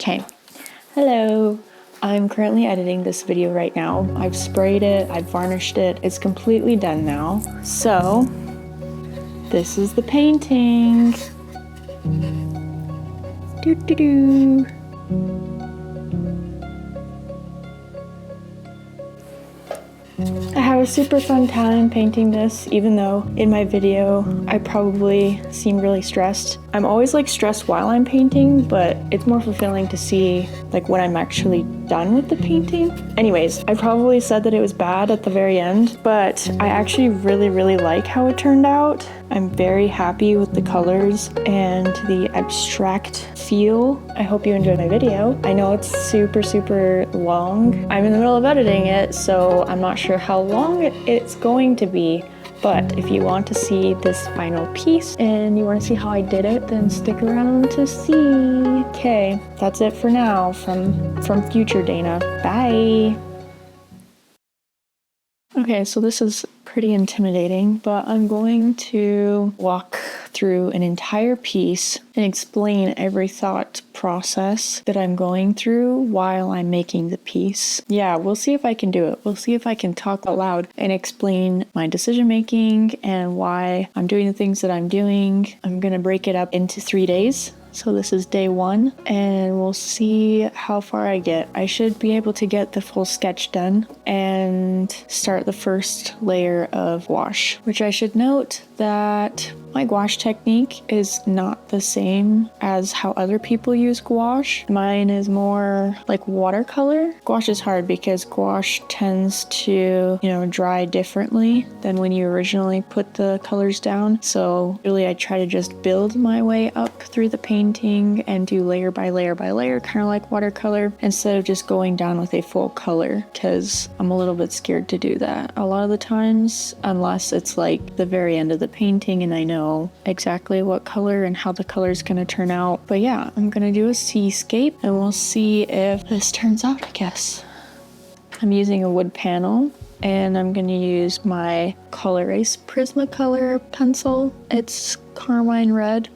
Okay, hello. I'm currently editing this video right now. I've sprayed it, I've varnished it. It's completely done now. So, this is the painting. Doo doo doo. I had a super fun time painting this, even though in my video I probably seem really stressed. I'm always like stressed while I'm painting, but it's more fulfilling to see like when I'm actually done with the painting. Anyways, I probably said that it was bad at the very end, but I actually really like how it turned out. I'm very happy with the colors and the abstract feel. I hope you enjoyed my video. I know it's super long. I'm in the middle of editing it, so I'm not sure how long it's going to be. But if you want to see this final piece and you want to see how I did it, then stick around to see. Okay, that's it for now from future Dana. Bye. Okay, so this is pretty intimidating, but I'm going to walk through an entire piece and explain every thought process that I'm going through while I'm making the piece. Yeah, we'll see if I can do it. We'll see if I can talk out loud and explain my decision making and why I'm doing the things that I'm doing. I'm gonna break it up into 3 days. So this is day 1, and we'll see how far I get. I should be able to get the full sketch done and start the first layer of gouache, which I should note that my gouache technique is not the same as how other people use gouache. Mine is more like watercolor. Gouache is hard because gouache tends to, dry differently than when you originally put the colors down. So really I try to just build my way up through the painting and do layer by layer by layer, kind of like watercolor, instead of just going down with a full color, because I'm a little bit scared to do that a lot of the times, unless it's like the very end of the painting and I know exactly what color and how the color is going to turn out. But yeah, I'm going to do a seascape and we'll see if this turns out, I guess. I'm using a wood panel and I'm going to use my Col-Erase Prismacolor pencil. It's carmine red.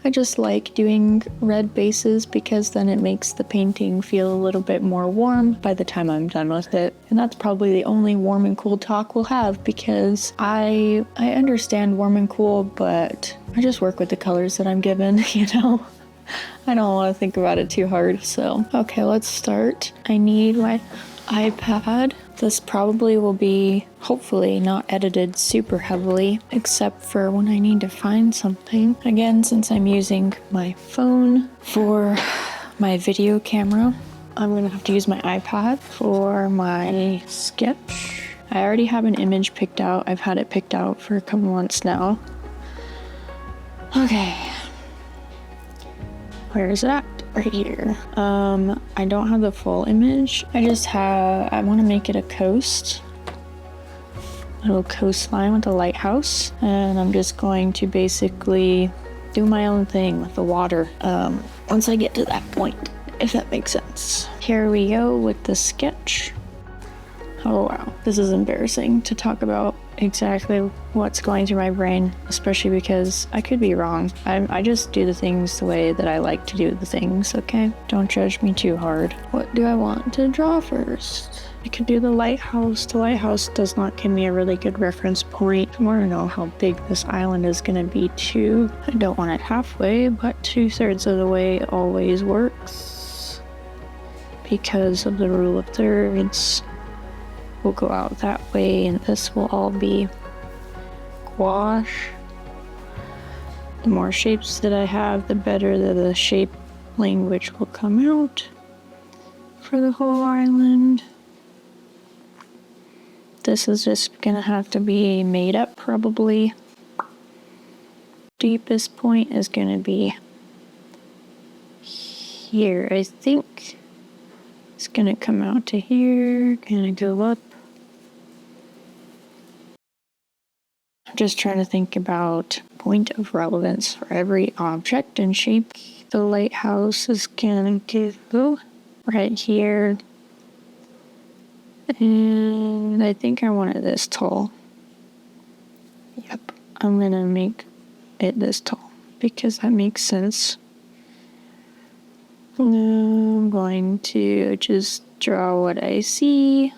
I just like doing red bases because then it makes the painting feel a little bit more warm by the time I'm done with it. And that's probably the only warm and cool talk we'll have, because I understand warm and cool, but I just work with the colors that I'm given, I don't want to think about it too hard. So, okay, let's start. I need my iPad. This probably will be, hopefully, not edited super heavily, except for when I need to find something. Again, since I'm using my phone for my video camera, I'm gonna have to use my iPad for my sketch. I already have an image picked out. I've had it picked out for a couple months now. Okay. Where is it at? Right here. I don't have the full image. I want to make it a coast. A little coastline with a lighthouse. And I'm just going to basically do my own thing with the water. Once I get to that point, if that makes sense. Here we go with the sketch. Oh wow, this is embarrassing to talk about exactly what's going through my brain, especially because I could be wrong. I just do the things the way that I like to do the things, okay? Don't judge me too hard. What do I want to draw first? I could do the lighthouse. The lighthouse does not give me a really good reference point. I want to know how big this island is going to be too. I don't want it halfway, but 2/3 of the way always works because of the rule of thirds. Will go out that way, and this will all be gouache. The more shapes that I have, the better that the shape language will come out for the whole island. This is just gonna have to be made up probably. Deepest point is gonna be here, I think. It's gonna come out to here, gonna go up. I'm just trying to think about point of relevance for every object and shape. The lighthouse is gonna go right here. And I think I want it this tall. Yep, I'm gonna make it this tall because that makes sense. I'm going to just draw what I see,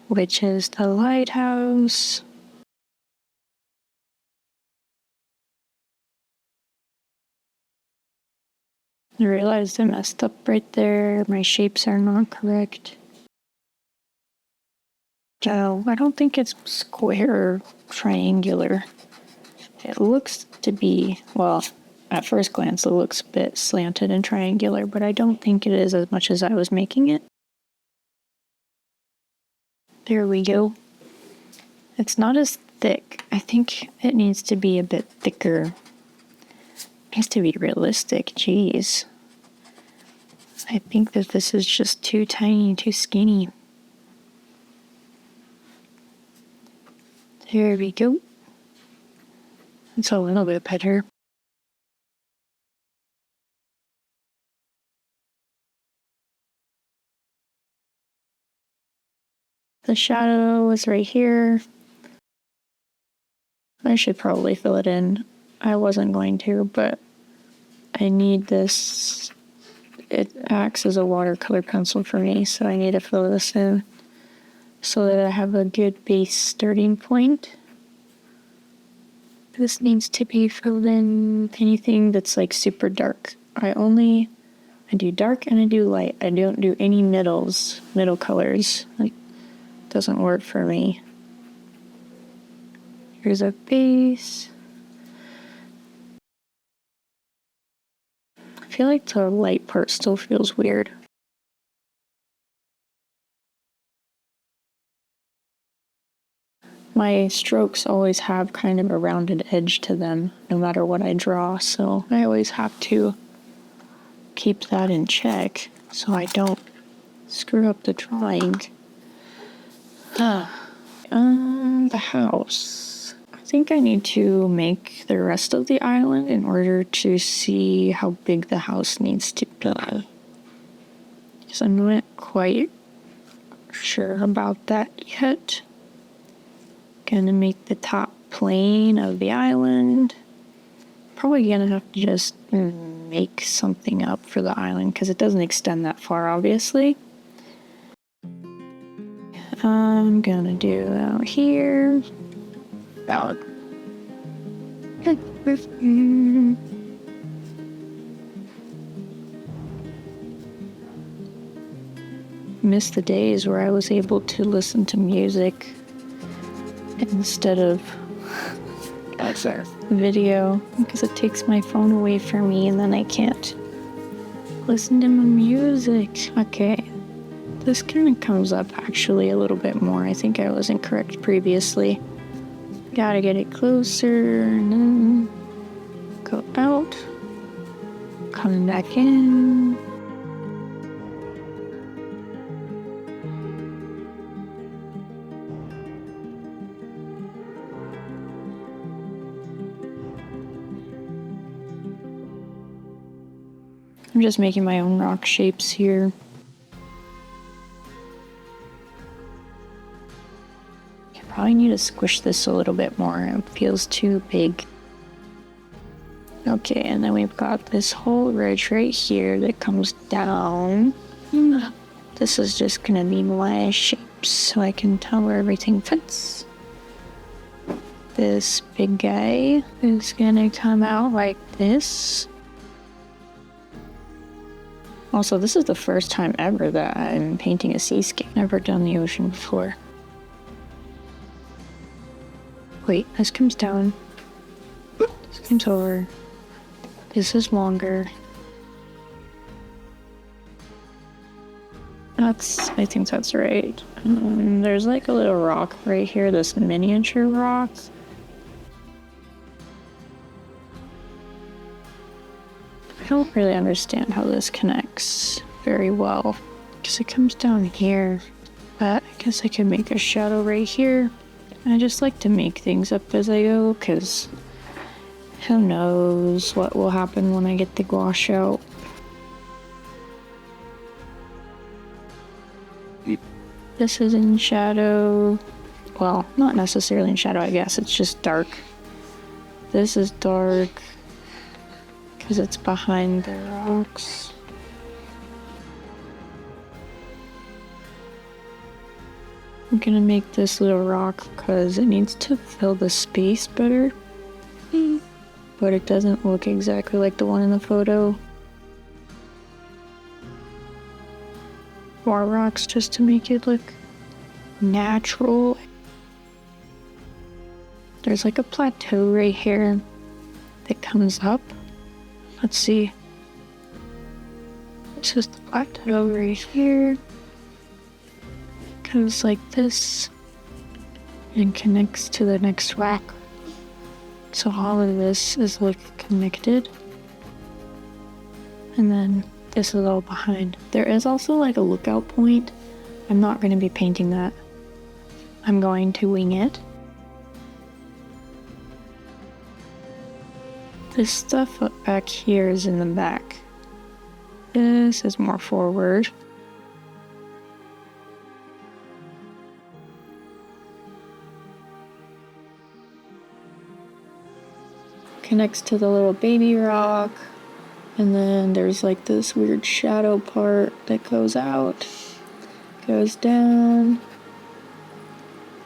which is the lighthouse. I realized I messed up right there. My shapes are not correct. So I don't think it's square or triangular. It looks to be, well, at first glance, it looks a bit slanted and triangular, but I don't think it is as much as I was making it. There we go. It's not as thick. I think it needs to be a bit thicker. It needs to be realistic. Jeez. I think that this is just too tiny, too skinny. There we go. It's a little bit better. The shadow is right here. I should probably fill it in. I wasn't going to, but I need this. It acts as a watercolor pencil for me, so I need to fill this in so that I have a good base starting point. This needs to be filled in. Anything that's like super dark. I do dark and I do light. I don't do any middle colors. Like, doesn't work for me. Here's a base. I feel like the light part still feels weird. My strokes always have kind of a rounded edge to them, no matter what I draw, so I always have to keep that in check so I don't screw up the drawing. The house. I think I need to make the rest of the island in order to see how big the house needs to be. Because I'm not quite sure about that yet. Gonna make the top plane of the island. Probably gonna have to just make something up for the island because it doesn't extend that far, obviously. I'm gonna do out here. About. Miss the days where I was able to listen to music instead of video, because it takes my phone away from me and then I can't listen to my music. Okay, this kind of comes up actually a little bit more. I think I was incorrect previously. Gotta get it closer and then go out, come back in. I'm just making my own rock shapes here. I probably need to squish this a little bit more. It feels too big. Okay, and then we've got this whole ridge right here that comes down. This is just gonna be my shapes so I can tell where everything fits. This big guy is gonna come out like this. Also, this is the first time ever that I'm painting a seascape. Never done the ocean before. Wait, this comes down. This comes over. This is longer. I think that's right. There's like a little rock right here, this miniature rock. I don't really understand how this connects very well because it comes down here, but I guess I could make a shadow right here. I just like to make things up as I go because who knows what will happen when I get the gouache out. This is in shadow. Well, not necessarily in shadow, I guess. It's just dark. This is dark because it's behind the rocks. I'm gonna make this little rock because it needs to fill the space better. But it doesn't look exactly like the one in the photo. More rocks just to make it look natural. There's like a plateau right here that comes up. Let's see. It's just the plateau right here. Goes like this and connects to the next rock. So all of this is like connected. And then this is all behind. There is also like a lookout point. I'm not going to be painting that. I'm going to wing it. This stuff back here is in the back. This is more forward. Connects to the little baby rock. And then there's like this weird shadow part that goes out, goes down,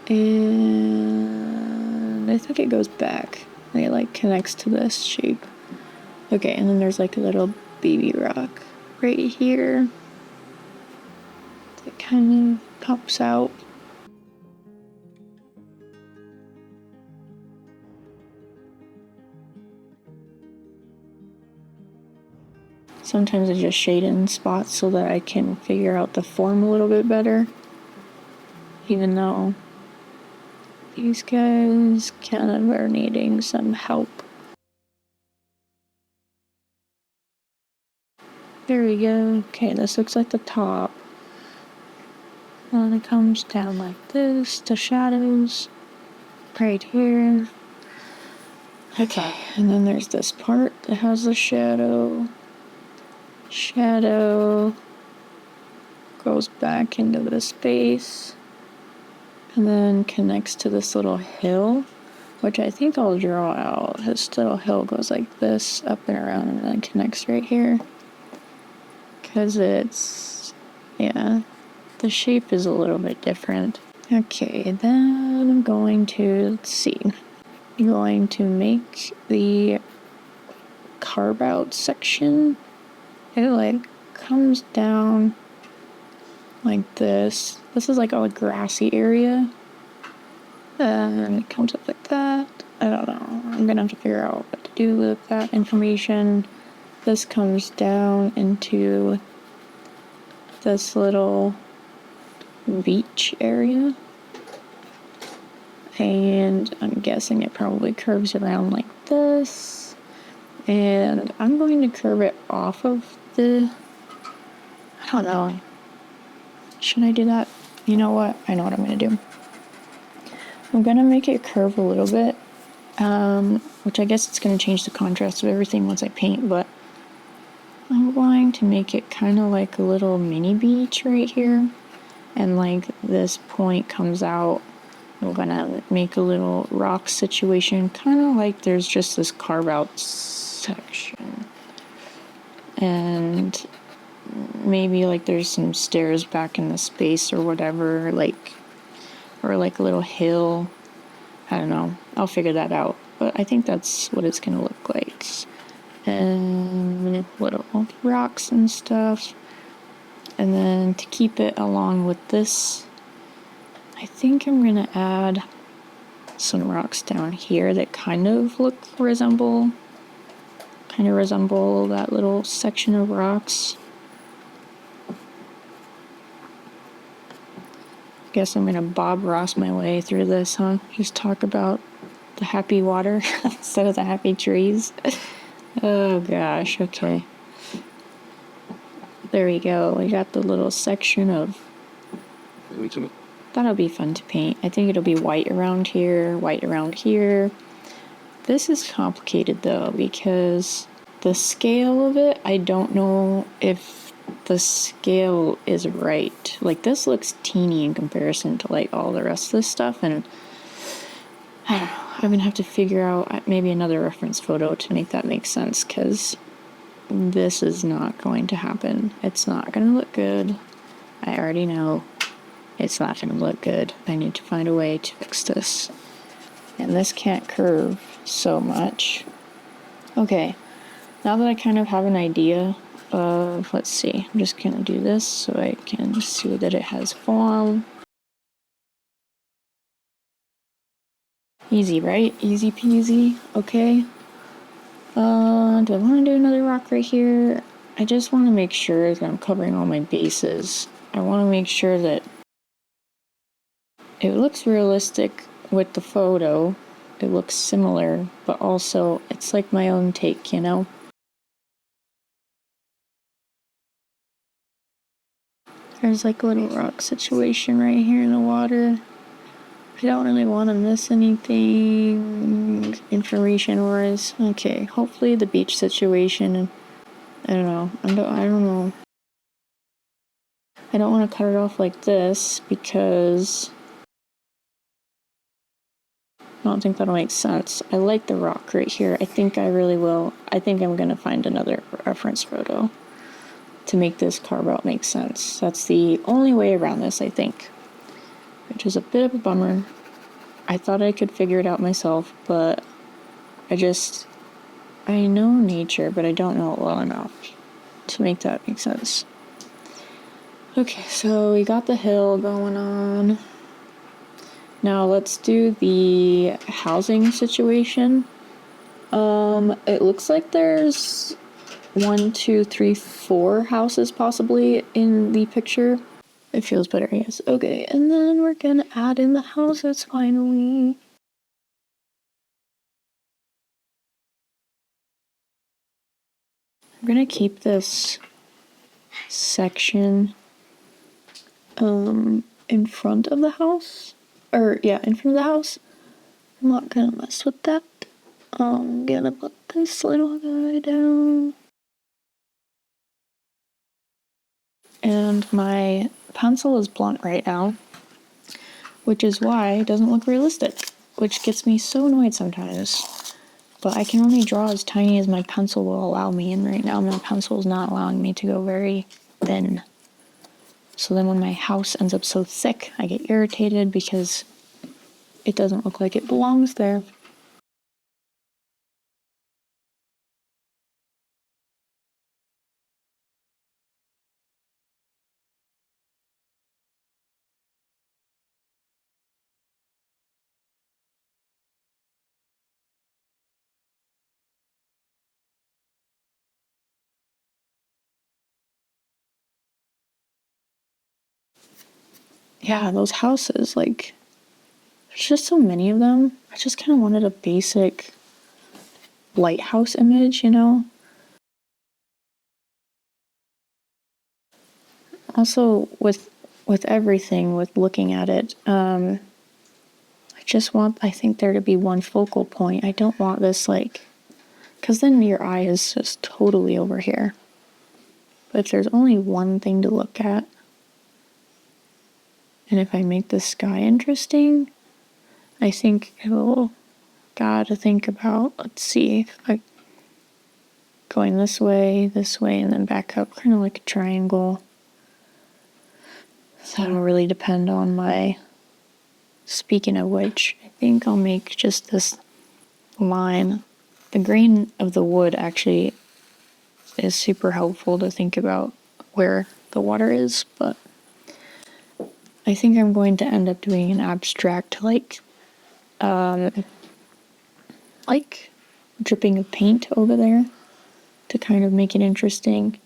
and I think it goes back. And it like connects to this shape. Okay, and then there's like a little baby rock right here that kind of pops out. Sometimes I just shade in spots so that I can figure out the form a little bit better. Even though these guys kind of are needing some help. There we go. Okay, this looks like the top. And it comes down like this to shadows. Right here. Okay, and then there's this part that has the shadow. Shadow goes back into the space and then connects to this little hill, which I think I'll draw out. This little hill goes like this up and around and then connects right here because it's, yeah, the shape is a little bit different. Okay, then I'm going to, let's see, I'm going to make the carve out section. It like comes down like this. This is like a grassy area. And it comes up like that. I don't know. I'm gonna have to figure out what to do with that information. This comes down into this little beach area. And I'm guessing it probably curves around like this. And I'm going to curve it off of I don't know. Should I do that? You know what? I know what I'm going to do. I'm going to make it curve a little bit, which I guess it's going to change the contrast of everything once I paint, but I'm going to make it kind of like a little mini beach right here. And like this point comes out. I'm going to make a little rock situation, kind of like there's just this carve out section. And maybe like there's some stairs back in the space or whatever, like, or like a little hill. I don't know. I'll figure that out. But I think that's what it's gonna look like. And little rocks and stuff. And then to keep it along with this, I think I'm gonna add some rocks down here that kind of resemble that little section of rocks. Guess I'm gonna Bob Ross my way through this, huh? Just talk about the happy water instead of the happy trees. Oh gosh, okay. There we go. We got the little section of... That'll be fun to paint. I think it'll be white around here, white around here. This is complicated though, because the scale of it, I don't know if the scale is right. Like this looks teeny in comparison to like all the rest of this stuff, and I don't know. I'm gonna have to figure out maybe another reference photo to make that make sense, because this is not going to happen. It's not gonna look good. I already know. it's not going to look good. I need to find a way to fix this. And this can't curve so much. Okay, now that I kind of have an idea of, let's see, I'm just going to do this so I can see that it has form. Easy, right? Easy peasy. Okay. Do I want to do another rock right here? I just want to make sure that I'm covering all my bases. I want to make sure that it looks realistic with the photo. It looks similar, but also it's like my own take, you know? There's like a little rock situation right here in the water. I don't really want to miss anything information-wise. Okay, hopefully the beach situation, I don't know. I don't know. I don't want to cut it off like this because I don't think that'll make sense. I like the rock right here. I think I really will. I think I'm going to find another reference photo to make this carve out make sense. That's the only way around this, I think. Which is a bit of a bummer. I thought I could figure it out myself, but I know nature, but I don't know it well enough to make that make sense. Okay, so we got the hill going on. Now let's do the housing situation. It looks like there's 1, 2, 3, 4 houses possibly in the picture. It feels better, yes. Okay, and then we're gonna add in the houses finally. I'm gonna keep this section in front of the house. In front of the house. I'm not gonna mess with that. I'm gonna put this little guy down. And my pencil is blunt right now, which is why it doesn't look realistic, which gets me so annoyed sometimes. But I can only draw as tiny as my pencil will allow me, and right now my pencil is not allowing me to go very thin. So then when my house ends up so thick, I get irritated because it doesn't look like it belongs there. Yeah, those houses, like, there's just so many of them. I just kind of wanted a basic lighthouse image, you know? Also, with everything, with looking at it, I think there to be one focal point. I don't want this, like, because then your eye is just totally over here. But if there's only one thing to look at, and if I make the sky interesting, I think it'll gotta think about, let's see, like going this way, and then back up, kind of like a triangle. So that'll really depend on my, speaking of which, I think I'll make just this line. The grain of the wood actually is super helpful to think about where the water is, but I think I'm going to end up doing an abstract like dripping of paint over there to kind of make it interesting.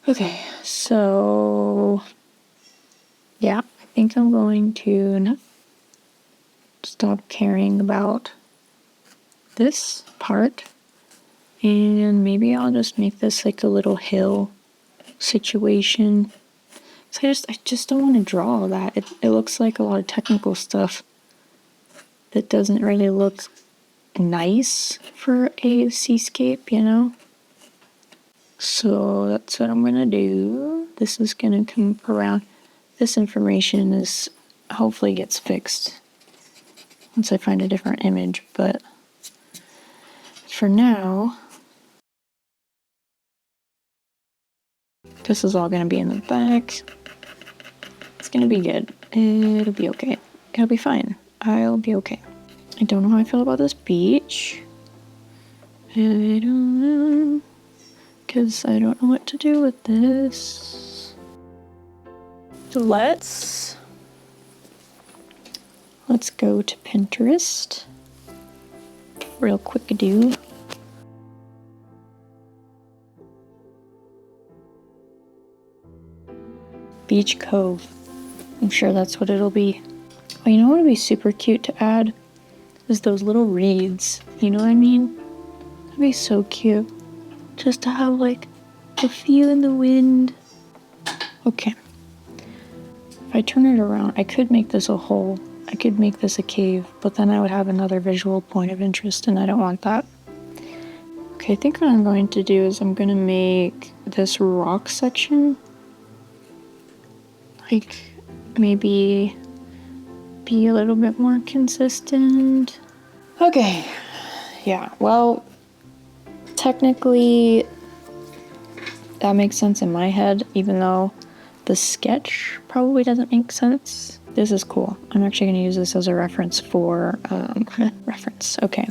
Okay, so yeah, I think I'm going to stop caring about this part, and maybe I'll just make this like a little hill situation. So I just don't want to draw that. It looks like a lot of technical stuff that doesn't really look nice for a seascape, you know? So that's what I'm gonna do. This is gonna come around. This information is hopefully gets fixed once I find a different image, but for now, this is all gonna be in the back. gonna be good. It'll be okay. It'll be fine. I'll be okay. I don't know how I feel about this beach. I don't know. Because I don't know what to do with this. So let's go to Pinterest. Real quick-a-do. Beach Cove. I'm sure that's what it'll be. Oh, you know what would be super cute to add? Is those little reeds. You know what I mean? That'd be so cute. Just to have like a feel in the wind. Okay. If I turn it around, I could make this a hole. I could make this a cave, but then I would have another visual point of interest and I don't want that. Okay, I think what I'm going to do is I'm gonna make this rock section like maybe be a little bit more consistent. Okay, yeah, well, technically that makes sense in my head, even though the sketch probably doesn't make sense. This is cool. I'm actually gonna use this as a reference for, reference, okay.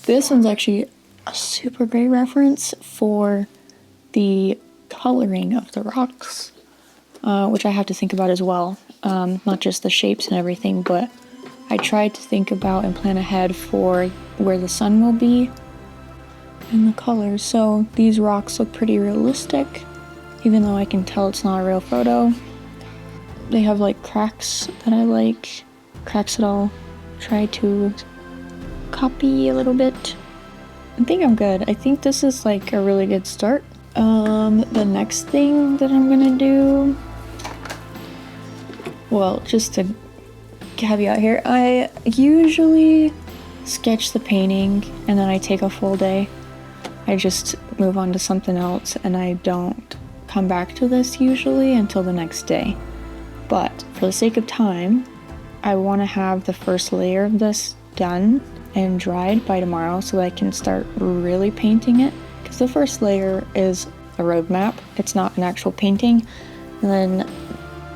This one's actually a super great reference for the coloring of the rocks. Which I have to think about as well. Not just the shapes and everything, but I tried to think about and plan ahead for where the sun will be and the colors. So these rocks look pretty realistic, even though I can tell it's not a real photo. They have like cracks that I like, cracks that I'll try to copy a little bit. I think I'm good. I think this is like a really good start. The next thing that I'm gonna do, well, just to caveat here, I usually sketch the painting and then I take a full day. I just move on to something else and I don't come back to this usually until the next day. But for the sake of time, I want to have the first layer of this done and dried by tomorrow so that I can start really painting it. Because the first layer is a roadmap, it's not an actual painting. And then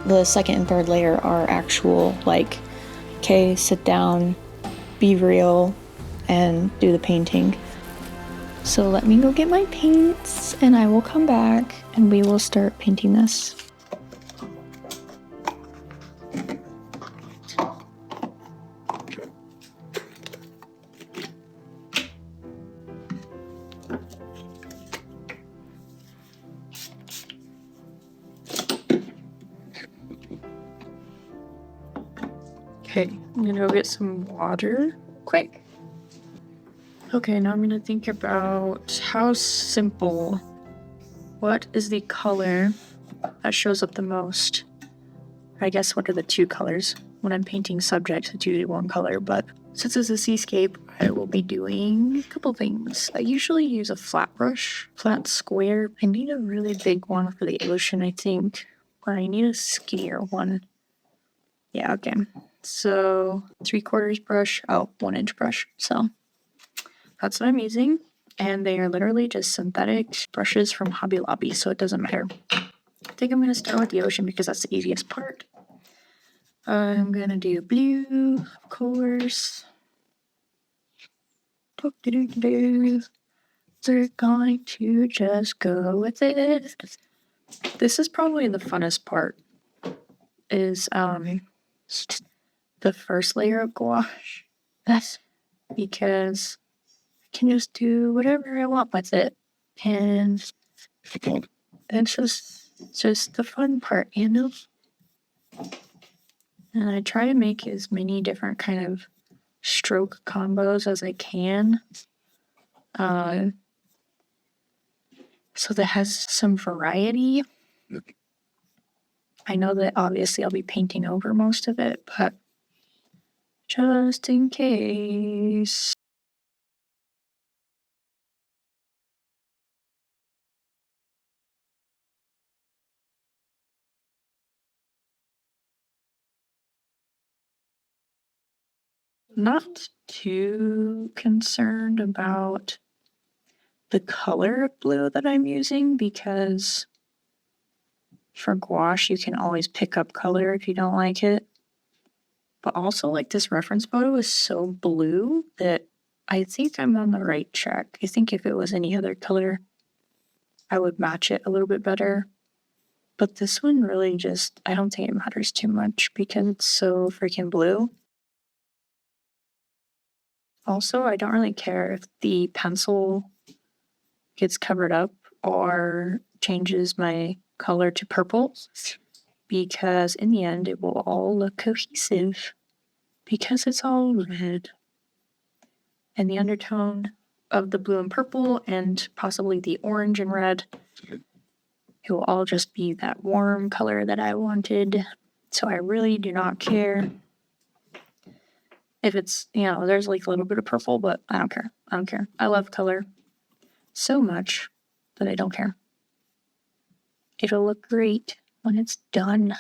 the second and third layer are actual, like, okay, sit down, be real, and do the painting. So let me go get my paints and I will come back and we will start painting this. Okay, I'm gonna go get some water quick. Okay, now I'm gonna think about how simple. What is the color that shows up the most? I guess what are the two colors? When I'm painting subjects, it's usually one color, but since it's a seascape, I will be doing a couple things. I usually use a flat brush, flat square. I need a really big one for the ocean, I think, but I need a skinnier one. Yeah, okay. So 3/4 brush, 1-inch brush. So that's what I'm using. And they are literally just synthetic brushes from Hobby Lobby, so it doesn't matter. I think I'm gonna start with the ocean because that's the easiest part. I'm gonna do blue, of course. They're going to just go with it. This is probably the funnest part, is the first layer of gouache. That's because I can just do whatever I want with it. And it's just the fun part, you know? And I try to make as many different kind of stroke combos as I can. So that has some variety. I know that obviously I'll be painting over most of it, but just in case. Not too concerned about the color of blue that I'm using because for gouache, you can always pick up color if you don't like it. But also, like, this reference photo is so blue that I think I'm on the right track. I think if it was any other color, I would match it a little bit better. But this one really just, I don't think it matters too much because it's so freaking blue. Also, I don't really care if the pencil gets covered up or changes my color to purple, because in the end it will all look cohesive because it's all red. And the undertone of the blue and purple and possibly the orange and red, it will all just be that warm color that I wanted. So I really do not care if it's, there's like a little bit of purple, but I don't care. I don't care. I love color so much that I don't care. It'll look great when it's done.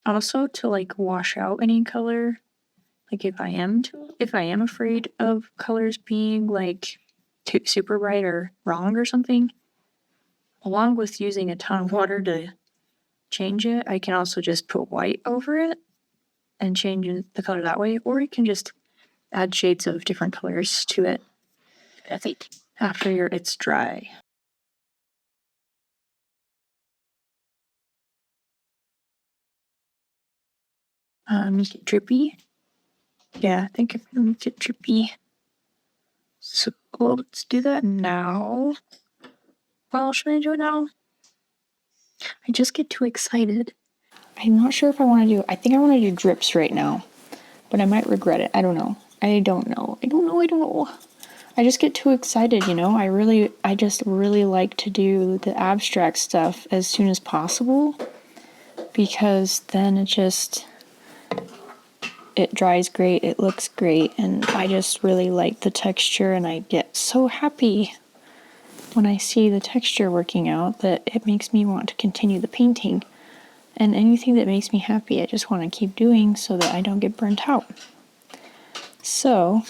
Also, to like wash out any color, like if I am afraid of colors being like too super bright or wrong or something, along with using a ton of water to change it, I can also just put white over it and change the color that way, or you can just add shades of different colors to it after it's dry. Make it drippy. Yeah, I think I'm gonna make it drippy. So let's do that now. Well, should I do it now? I just get too excited. I'm not sure if I want to do, I think I want to do drips right now, but I might regret it. I don't know. I don't know. I just get too excited, I just really like to do the abstract stuff as soon as possible, because then it dries great, it looks great, and I just really like the texture, and I get so happy when I see the texture working out that it makes me want to continue the painting. And anything that makes me happy, I just want to keep doing so that I don't get burnt out. So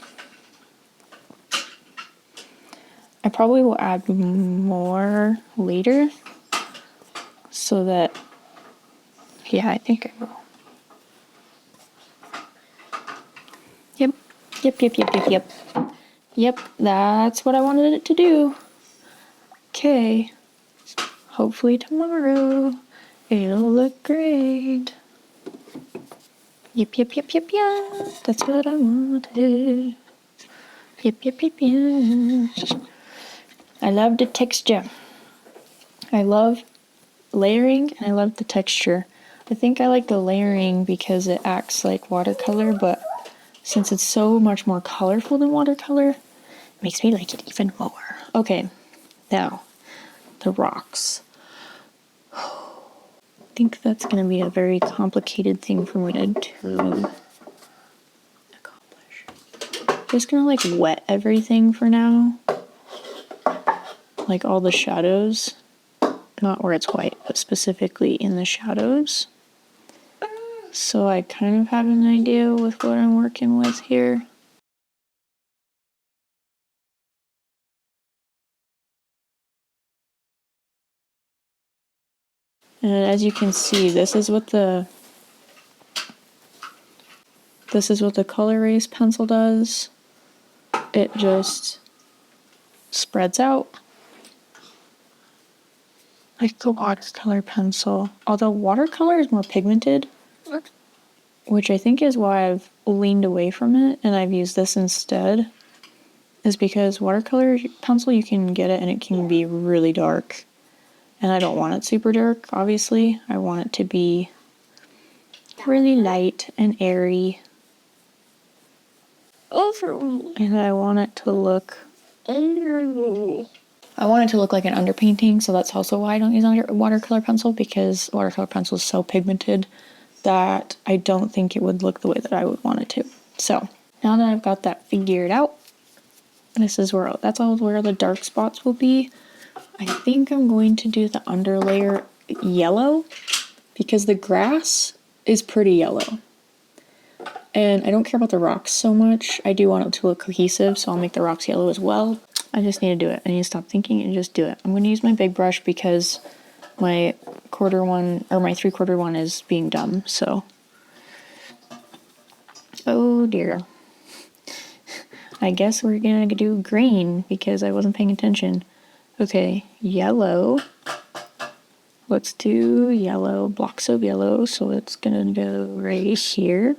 I probably will add more later so that, yeah, I think I will. Yep, that's what I wanted it to do. Okay, hopefully tomorrow it'll look great. Yep, that's what I wanted. Yep. I love the texture. I love layering, and I love the texture. I think I like the layering because it acts like watercolor, but since it's so much more colorful than watercolor, it makes me like it even more. Okay, now, the rocks. I think that's going to be a very complicated thing for me to accomplish. Just going to like wet everything for now. Like all the shadows. Not where it's white, but specifically in the shadows. So I kind of have an idea with what I'm working with here. And as you can see, this is what the Col-Erase pencil does. It just spreads out like the watercolor pencil. Although watercolor is more pigmented, which I think is why I've leaned away from it and I've used this instead, is because watercolor pencil, you can get it and it can be really dark. And I don't want it super dark, obviously. I want it to be really light and airy. And I want it to look like an underpainting, so that's also why I don't use watercolor pencil, because watercolor pencil is so pigmented that I don't think it would look the way that I would want it to. So now that I've got that figured out, that's all where the dark spots will be. I think I'm going to do the underlayer yellow because the grass is pretty yellow. And I don't care about the rocks so much. I do want it to look cohesive, so I'll make the rocks yellow as well. I just need to do it. I need to stop thinking and just do it. I'm going to use my big brush because my quarter one, or my 3/4 one is being dumb, so. Oh dear. I guess we're gonna do green because I wasn't paying attention. Okay, yellow. Let's do yellow, blocks of yellow, so it's gonna go right here.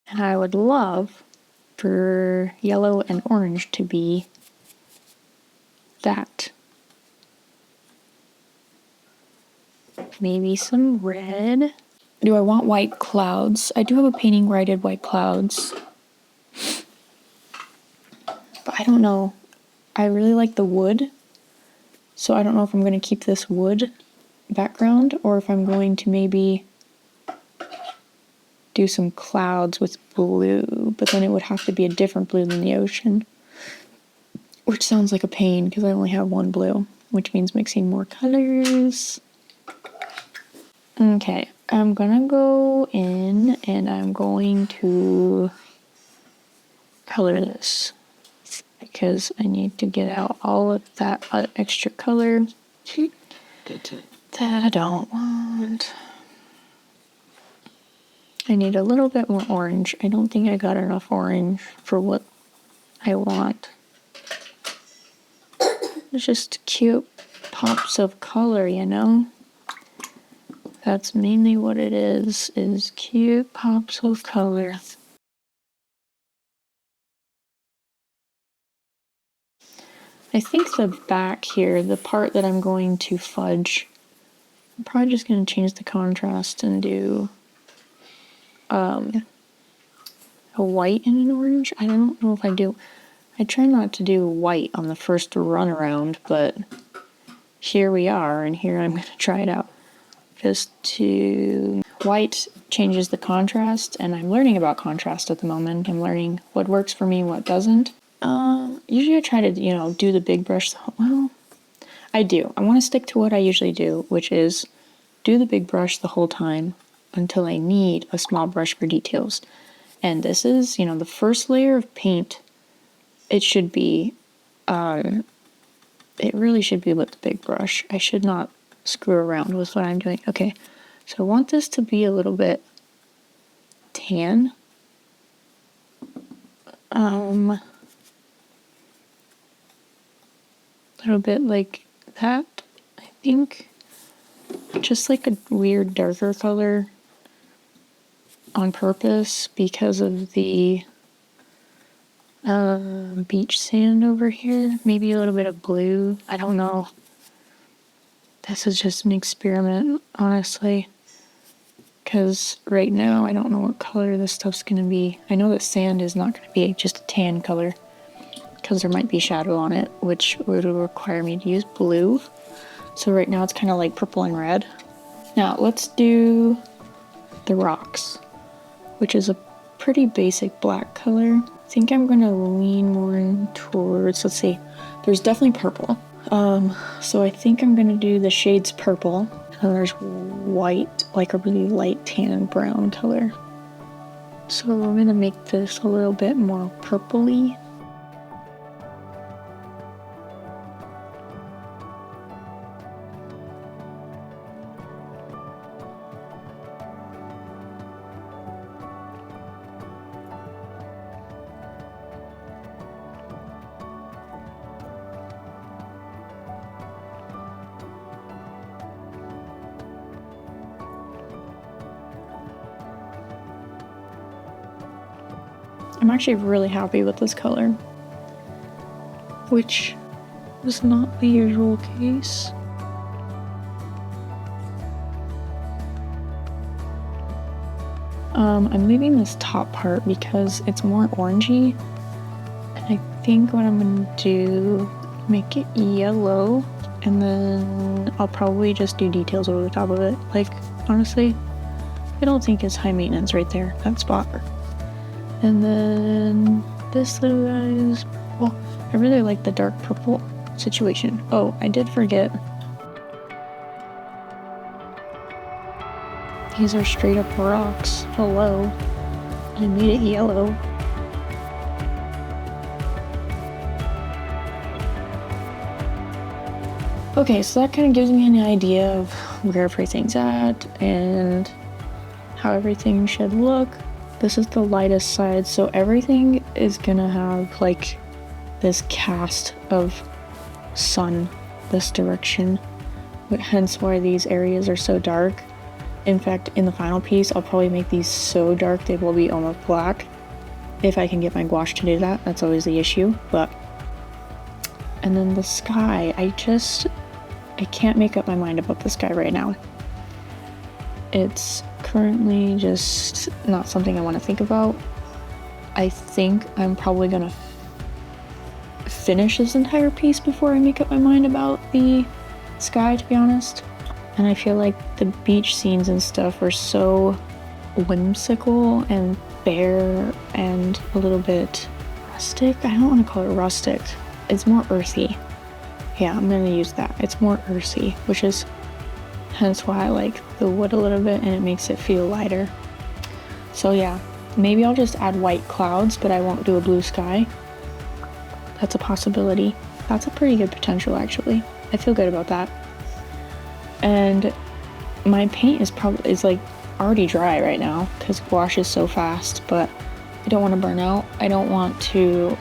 And I would love for yellow and orange to be that. Maybe some red. Do I want white clouds? I do have a painting where I did white clouds. But I don't know. I really like the wood. So I don't know if I'm going to keep this wood background or if I'm going to maybe do some clouds with blue. But then it would have to be a different blue than the ocean. Which sounds like a pain because I only have one blue. Which means mixing more colors. Okay, I'm gonna go in and I'm going to color this because I need to get out all of that extra color that I don't want. I need a little bit more orange. I don't think I got enough orange for what I want. It's just cute pops of color, you know? That's mainly what it is cute pops of color. I think the back here, the part that I'm going to fudge, I'm probably just going to change the contrast and do a white and an orange. I don't know if I do. I try not to do white on the first run around, but here we are, and here I'm going to try it out. Just to white changes the contrast, and I'm learning about contrast at the moment. I'm learning what works for me, what doesn't. Usually I try to, do the big brush. Well, I do. I want to stick to what I usually do, which is do the big brush the whole time until I need a small brush for details. And this is, the first layer of paint. It should be, it really should be with the big brush. I should not screw around with what I'm doing. Okay, so I want this to be a little bit tan. A little bit like that, I think. Just like a weird darker color on purpose because of the beach sand over here. Maybe a little bit of blue. I don't know. This is just an experiment, honestly. Because right now I don't know what color this stuff's going to be. I know that sand is not going to be just a tan color. Because there might be shadow on it, which would require me to use blue. So right now it's kind of like purple and red. Now let's do the rocks, which is a pretty basic black color. I think I'm going to lean more towards, let's see, there's definitely purple. So I think I'm going to do the shades purple. And there's white, like a really light tan brown color. So I'm going to make this a little bit more purpley. I'm actually really happy with this color, which is not the usual case. I'm leaving this top part because it's more orangey, and I think what I'm gonna do, make it yellow, and then I'll probably just do details over the top of it. Like, honestly, I don't think it's high maintenance right there, that spot. And then this little guy is purple. I really like the dark purple situation. Oh, I did forget. These are straight up rocks. Hello. I made it yellow. Okay, so that kind of gives me an idea of where everything's at and how everything should look. This is the lightest side, so everything is gonna have like this cast of sun this direction, hence why these areas are so dark. In fact, in the final piece, I'll probably make these so dark they will be almost black. If I can get my gouache to do that, that's always the issue, but... And then the sky, I can't make up my mind about the sky right now. It's currently just not something I want to think about. I think I'm probably gonna finish this entire piece before I make up my mind about the sky, to be honest. And I feel like the beach scenes and stuff are so whimsical and bare and a little bit rustic. I don't want to call it rustic. It's more earthy. Yeah, I'm gonna use that. It's more earthy, which is hence why I like the wood a little bit and it makes it feel lighter. So yeah, maybe I'll just add white clouds, but I won't do a blue sky. That's a possibility. That's a pretty good potential, actually. I feel good about that. And my paint is like already dry right now because gouache is so fast, but I don't want to burn out. I don't want to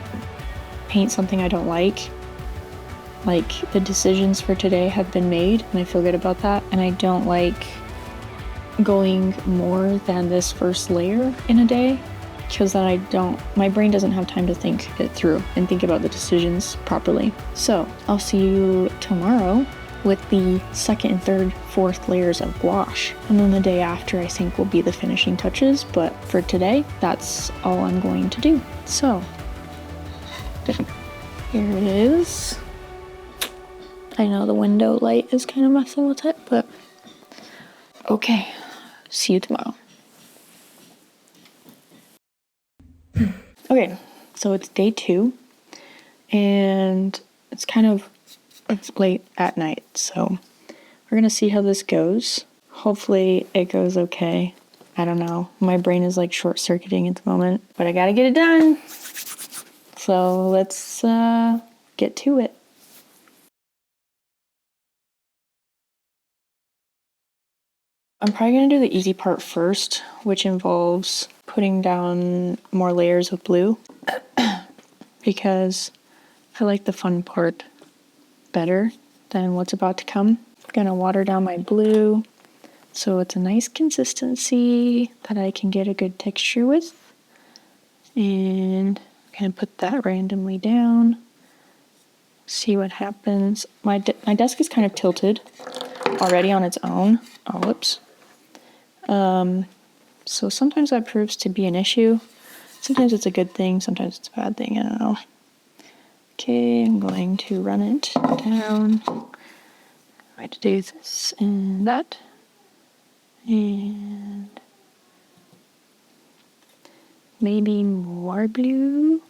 paint something I don't like. Like, the decisions for today have been made and I feel good about that. And I don't like going more than this first layer in a day because then my brain doesn't have time to think it through and think about the decisions properly. So I'll see you tomorrow with the second and third, fourth layers of gouache. And then the day after I think will be the finishing touches, but for today, that's all I'm going to do. So, here it is. I know the window light is kind of messing with it, but okay, see you tomorrow. Okay, so it's day 2, and it's late at night, so we're gonna see how this goes. Hopefully it goes okay. I don't know. My brain is like short-circuiting at the moment, but I gotta get it done. So let's get to it. I'm probably gonna do the easy part first, which involves putting down more layers of blue because I like the fun part better than what's about to come. I'm gonna water down my blue so it's a nice consistency that I can get a good texture with. And I'm gonna put that randomly down, see what happens. My desk is kind of tilted already on its own. Oh, whoops. So sometimes that proves to be an issue. Sometimes it's a good thing, sometimes it's a bad thing, I don't know. Okay, I'm going to run it down. I'm going to do this and that. And maybe more blue.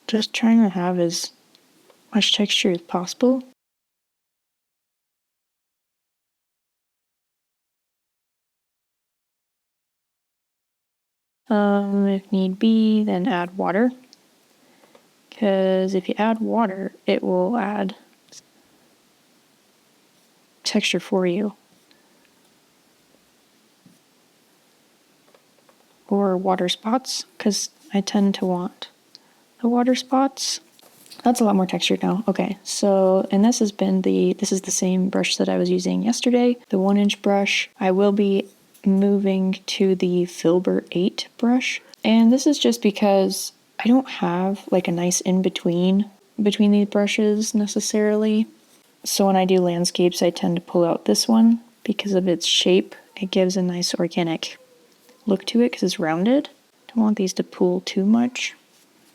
Just trying to have as much texture as possible. If need be, then add water. Because if you add water, it will add texture for you. Or water spots, because I tend to want the water spots. That's a lot more textured now. Okay, so, and this is the same brush that I was using yesterday, the 1-inch brush. I will be moving to the Filbert 8 brush. And this is just because I don't have like a nice in-between between these brushes necessarily. So when I do landscapes, I tend to pull out this one because of its shape. It gives a nice organic look to it because it's rounded. Don't want these to pool too much.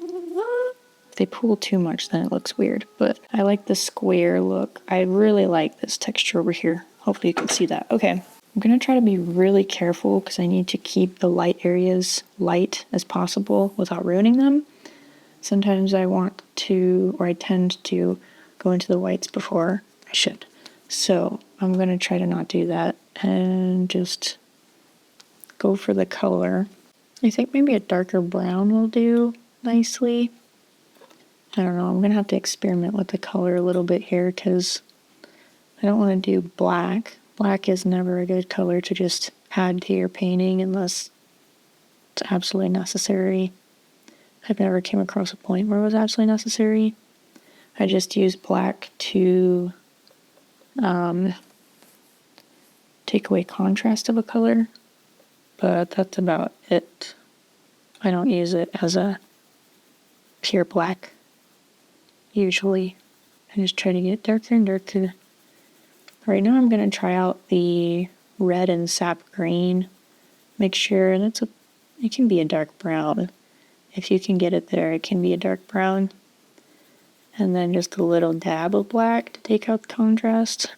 If they pool too much, then it looks weird, but I like the square look. I really like this texture over here. Hopefully you can see that. Okay, I'm gonna try to be really careful because I need to keep the light areas light as possible without ruining them. Sometimes I want to, or I tend to go into the whites before I should. So I'm going to try to not do that and just go for the color. I think maybe a darker brown will do nicely. I don't know, I'm going to have to experiment with the color a little bit here because I don't want to do black. Black is never a good color to just add to your painting unless it's absolutely necessary. I've never came across a point where it was absolutely necessary. I just use black to take away contrast of a color, but that's about it. I don't use it as a pure black. Usually, I just try to get darker and darker. Right now I'm going to try out the red and sap green. Make sure it can be a dark brown. If you can get it there, it can be a dark brown. And then just a little dab of black to take out the contrast.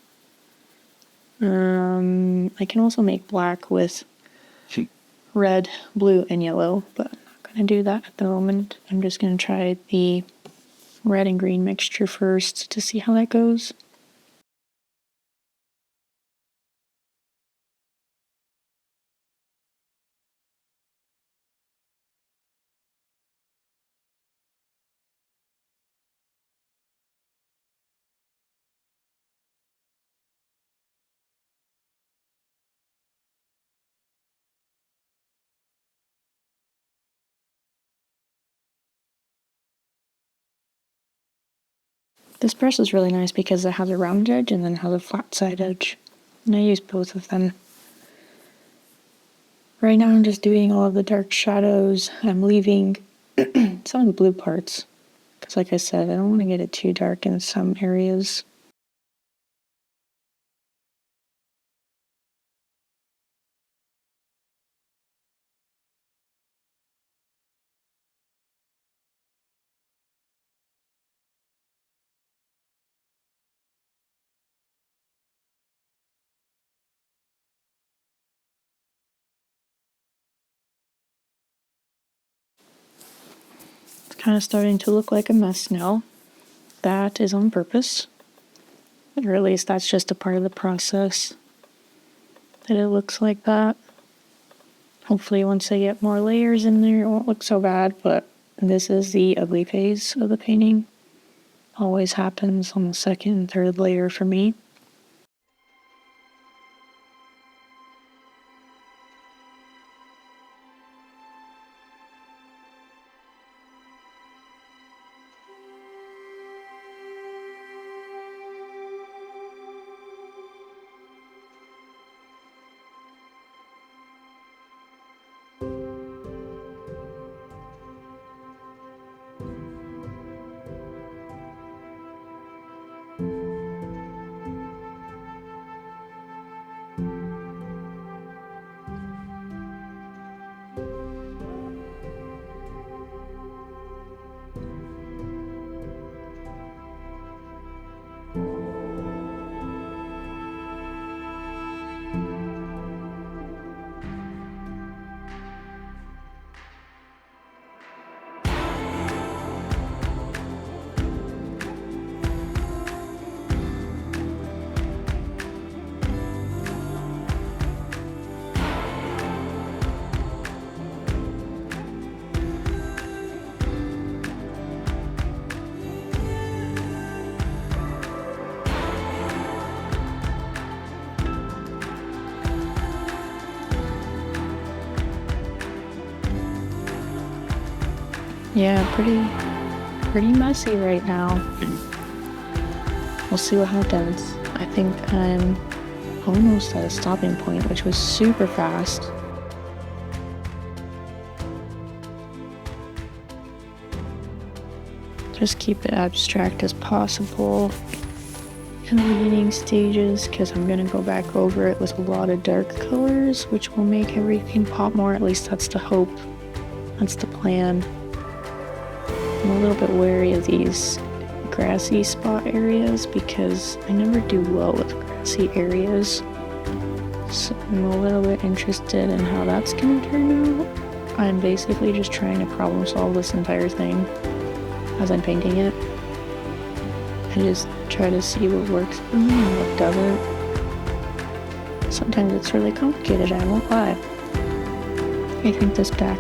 I can also make black with red, blue, and yellow, but I'm not going to do that at the moment. I'm just going to try the red and green mixture first to see how that goes. This brush is really nice because it has a round edge and then has a flat side edge. And I use both of them. Right now I'm just doing all of the dark shadows. I'm leaving some of the blue parts. Because like I said, I don't want to get it too dark in some areas. Kind of starting to look like a mess now. That is on purpose. Or at least that's just a part of the process that it looks like that. Hopefully once I get more layers in there it won't look so bad, but this is the ugly phase of the painting. Always happens on the second and third layer for me. Yeah, pretty messy right now. We'll see what happens. I think I'm almost at a stopping point, which was super fast. Just keep it abstract as possible in the beginning stages, because I'm going to go back over it with a lot of dark colors, which will make everything pop more. At least that's the hope. That's the plan. I'm a little bit wary of these grassy spot areas because I never do well with grassy areas. So I'm a little bit interested in how that's going to turn out. I'm basically just trying to problem solve this entire thing. as I'm painting it. I just try to see what works for me and what doesn't. Sometimes it's really complicated, I won't lie. I think this back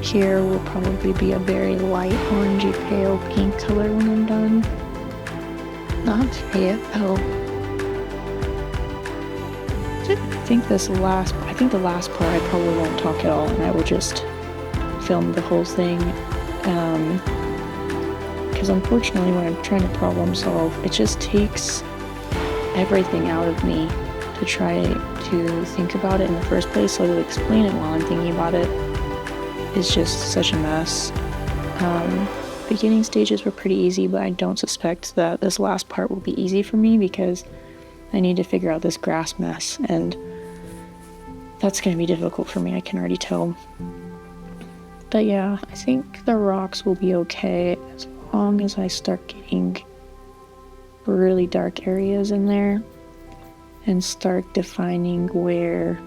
here will probably be a very light orangey pale pink color when I'm done. Not pale. I think the last part I probably won't talk at all, and I will just film the whole thing. Because unfortunately when I'm trying to problem solve, it just takes everything out of me to try to think about it in the first place, so to explain it while I'm thinking about it is just such a mess. Beginning stages were pretty easy, but I don't suspect that this last part will be easy for me because I need to figure out this grass mess, and that's going to be difficult for me, I can already tell. But yeah, I think the rocks will be okay as long as I start getting really dark areas in there and start defining where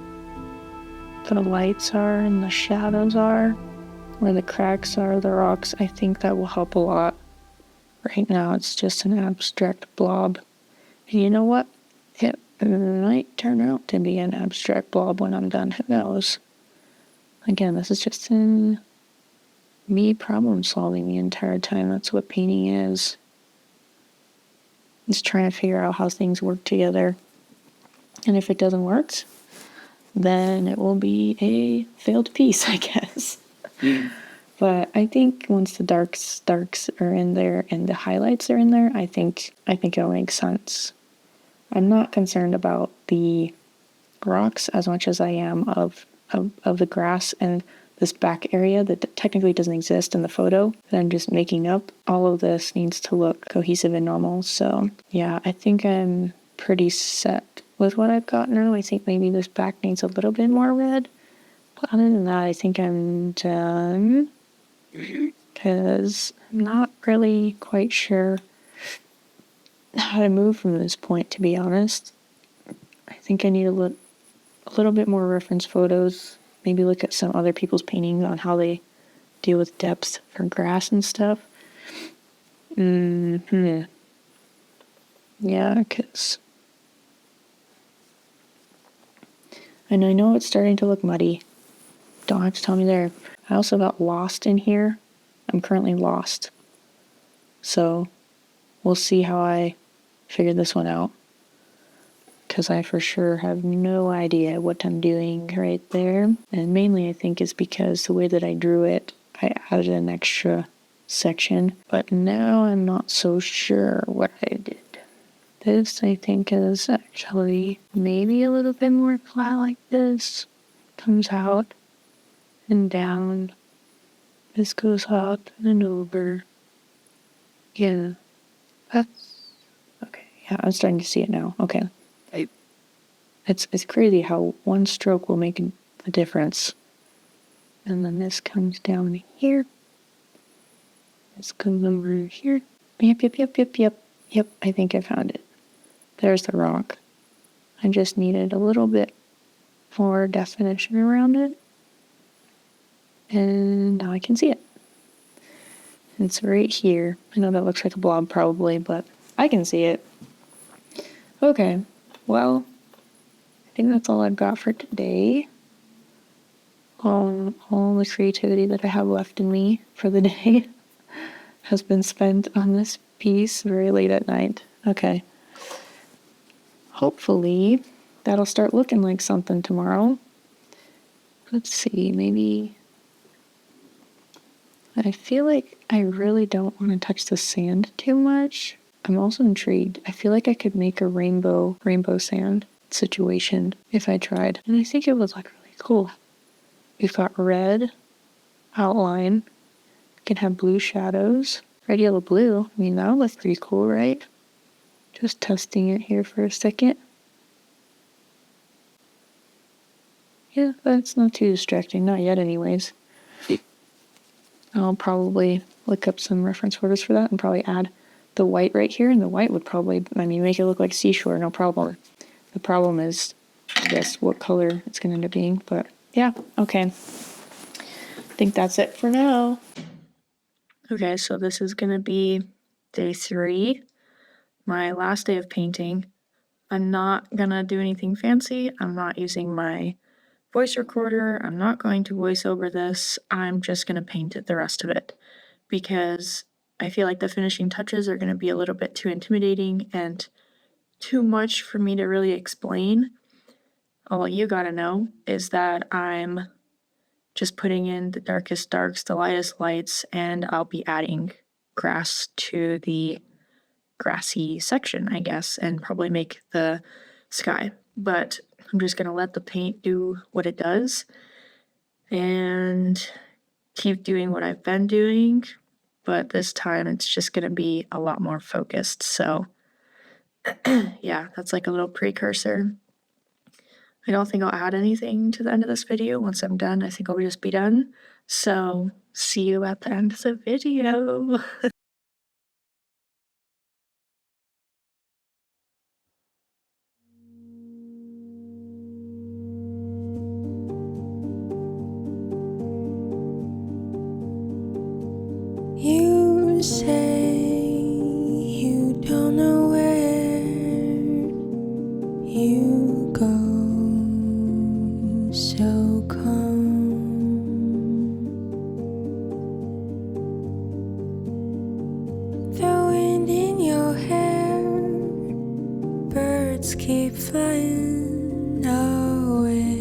the lights are and the shadows are, where the cracks are, the rocks. I think that will help a lot. Right now it's just an abstract blob. And you know what? It might turn out to be an abstract blob when I'm done, who knows? Again, this is just in me problem solving the entire time. That's what painting is. Just trying to figure out how things work together. And if it doesn't work, then it will be a failed piece, I guess. But I think once the darks are in there and the highlights are in there, I think it'll make sense. I'm not concerned about the rocks as much as I am of the grass and this back area that technically doesn't exist in the photo that I'm just making up. All of this needs to look cohesive and normal. So yeah, I think I'm pretty set with what I've got now. I think maybe this back needs a little bit more red. But other than that, I think I'm done. Because I'm not really quite sure how to move from this point, to be honest. I think I need to look a little bit more reference photos, maybe look at some other people's paintings on how they deal with depth for grass and stuff. Yeah, because... And I know it's starting to look muddy. Don't have to tell me there. I also got lost in here. I'm currently lost. So we'll see how I figure this one out. Because I for sure have no idea what I'm doing right there. And mainly I think it's because the way that I drew it, I added an extra section. But now I'm not so sure what I did. This, I think, is actually maybe a little bit more flat like this. Comes out and down. This goes out and over. Yeah. That's... Okay, yeah, I'm starting to see it now. Okay. It's crazy how one stroke will make a difference. And then this comes down here. This comes over here. Yep, I think I found it. There's the rock. I just needed a little bit more definition around it. And now I can see it. It's right here. I know that looks like a blob probably, but I can see it. Okay, well, I think that's all I've got for today. All the creativity that I have left in me for the day has been spent on this piece very late at night. Okay. Hopefully that'll start looking like something tomorrow. Let's see, maybe... I feel like I really don't want to touch the sand too much. I'm also intrigued. I feel like I could make a rainbow sand situation if I tried. And I think it would look really cool. We've got red outline. We can have blue shadows. Red, yellow, blue. I mean, that would look pretty cool, right? Just testing it here for a second. Yeah, that's not too distracting. Not yet, anyways. I'll probably look up some reference photos for that and probably add the white right here. And the white would probably, make it look like seashore, no problem. The problem is, I guess, what color it's going to end up being. But yeah, okay. I think that's it for now. Okay, so this is gonna be day 3, my last day of painting. I'm not gonna do anything fancy. I'm not using my voice recorder. I'm not going to voice over this. I'm just gonna paint it the rest of it because I feel like the finishing touches are gonna be a little bit too intimidating and too much for me to really explain. All you gotta know is that I'm just putting in the darkest darks, the lightest lights, and I'll be adding grass to the grassy section, I guess, and probably make the sky. But I'm just gonna let the paint do what it does and keep doing what I've been doing, but this time it's just gonna be a lot more focused. So yeah, that's like a little precursor. I don't think I'll add anything to the end of this video. Once I'm done, I think I'll just be done. So see you at the end of the video. You say you don't know where you go, so come. The wind in your hair, birds keep flying away,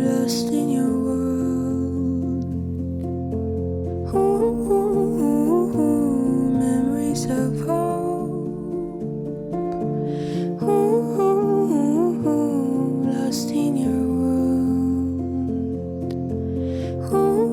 lost in your world. Ooh, memories of hope. Ooh, lost in your world. Ooh,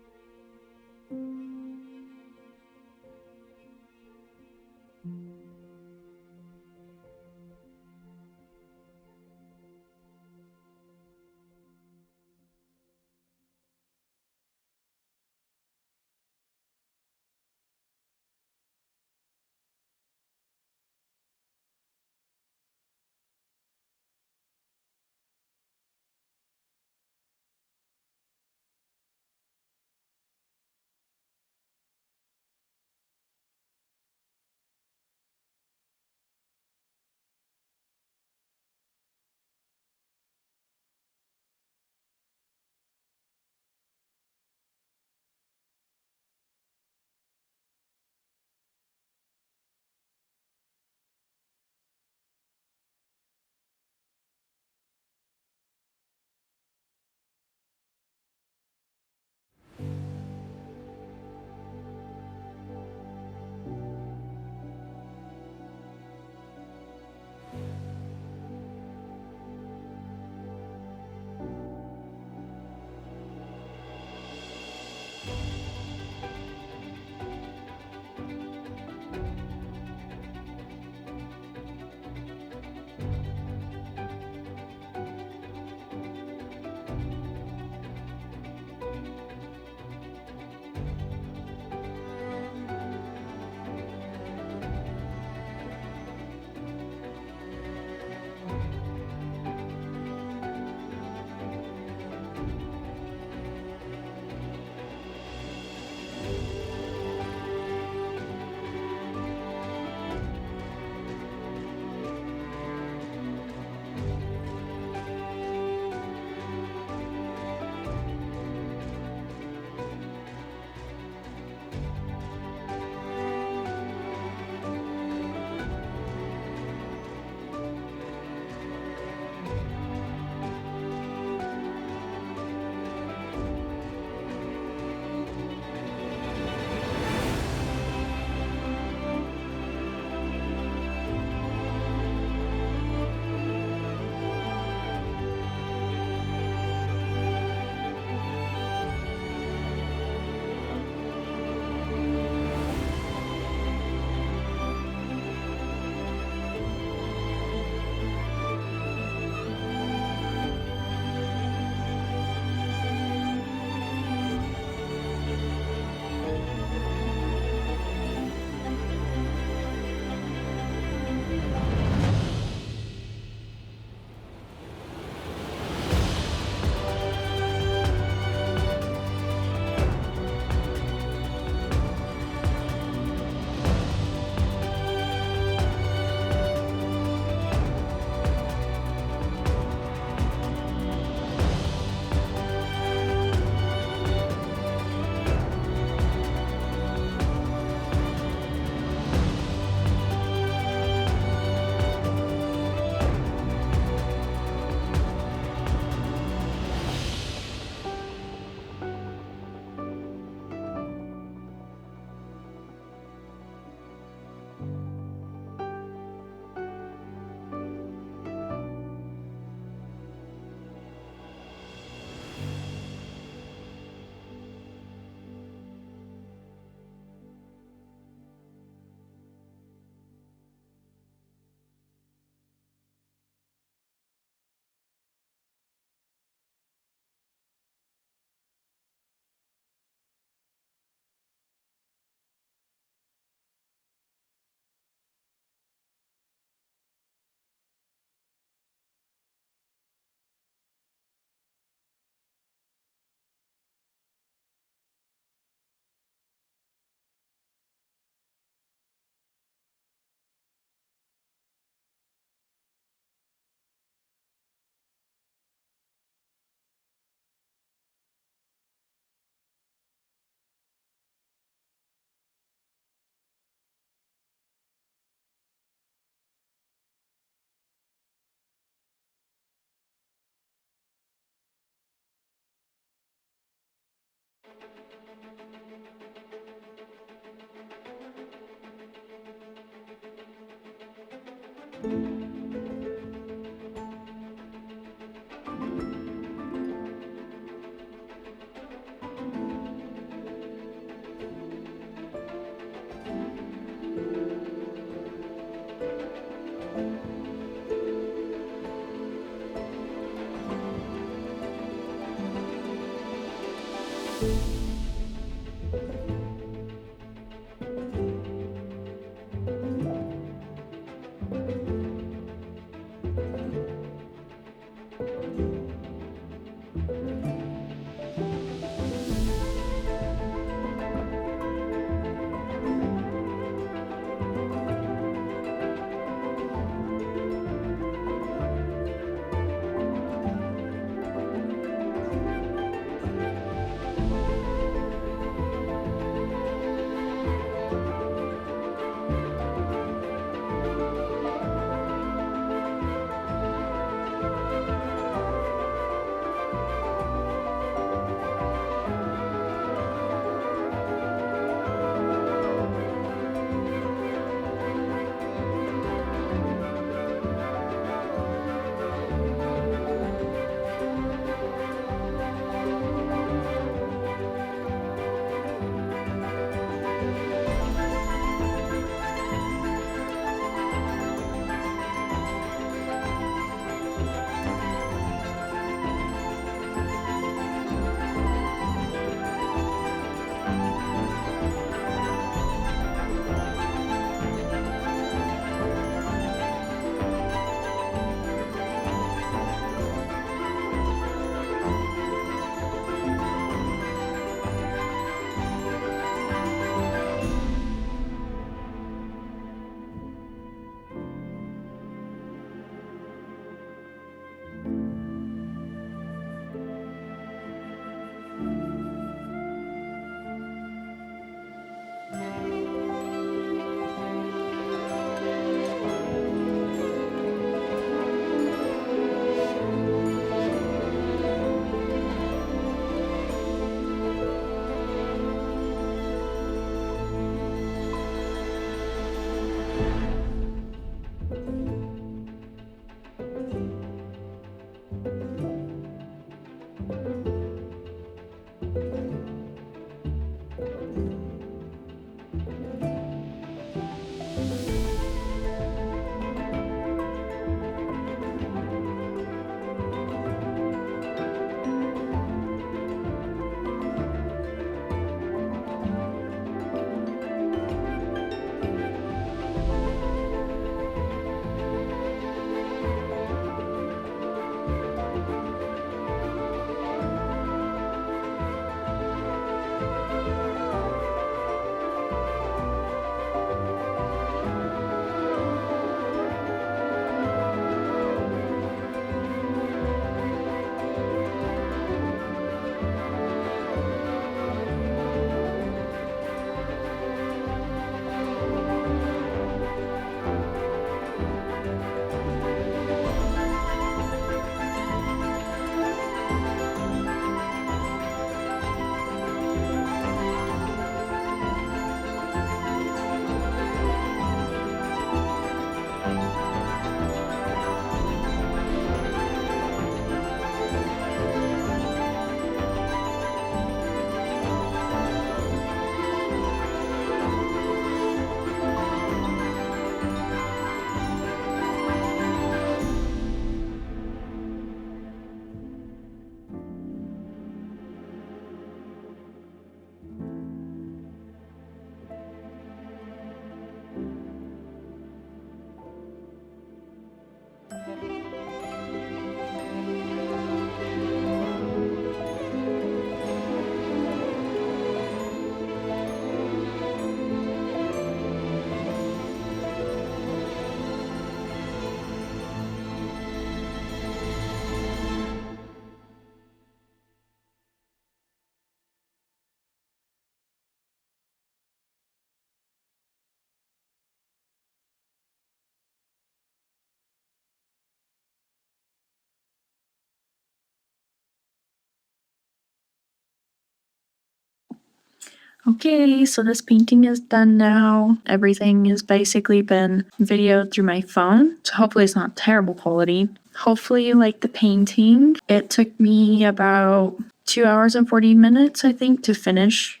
Okay, so this painting is done now. Everything has basically been videoed through my phone, so hopefully it's not terrible quality. Hopefully you like the painting. It took me about 2 hours and 40 minutes, I think, to finish,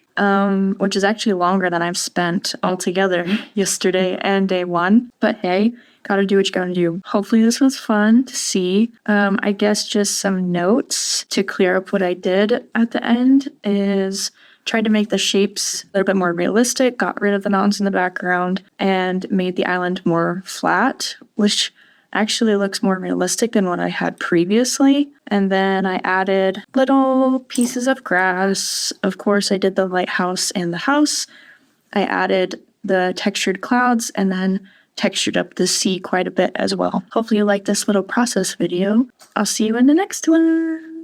which is actually longer than I've spent altogether yesterday and day one. But hey, gotta do what you gotta do. Hopefully this was fun to see. I guess just some notes to clear up what I did at the end is tried to make the shapes a little bit more realistic, got rid of the mountains in the background, and made the island more flat, which actually looks more realistic than what I had previously. And then I added little pieces of grass. Of course, I did the lighthouse and the house. I added the textured clouds and then textured up the sea quite a bit as well. Hopefully you like this little process video. I'll see you in the next one.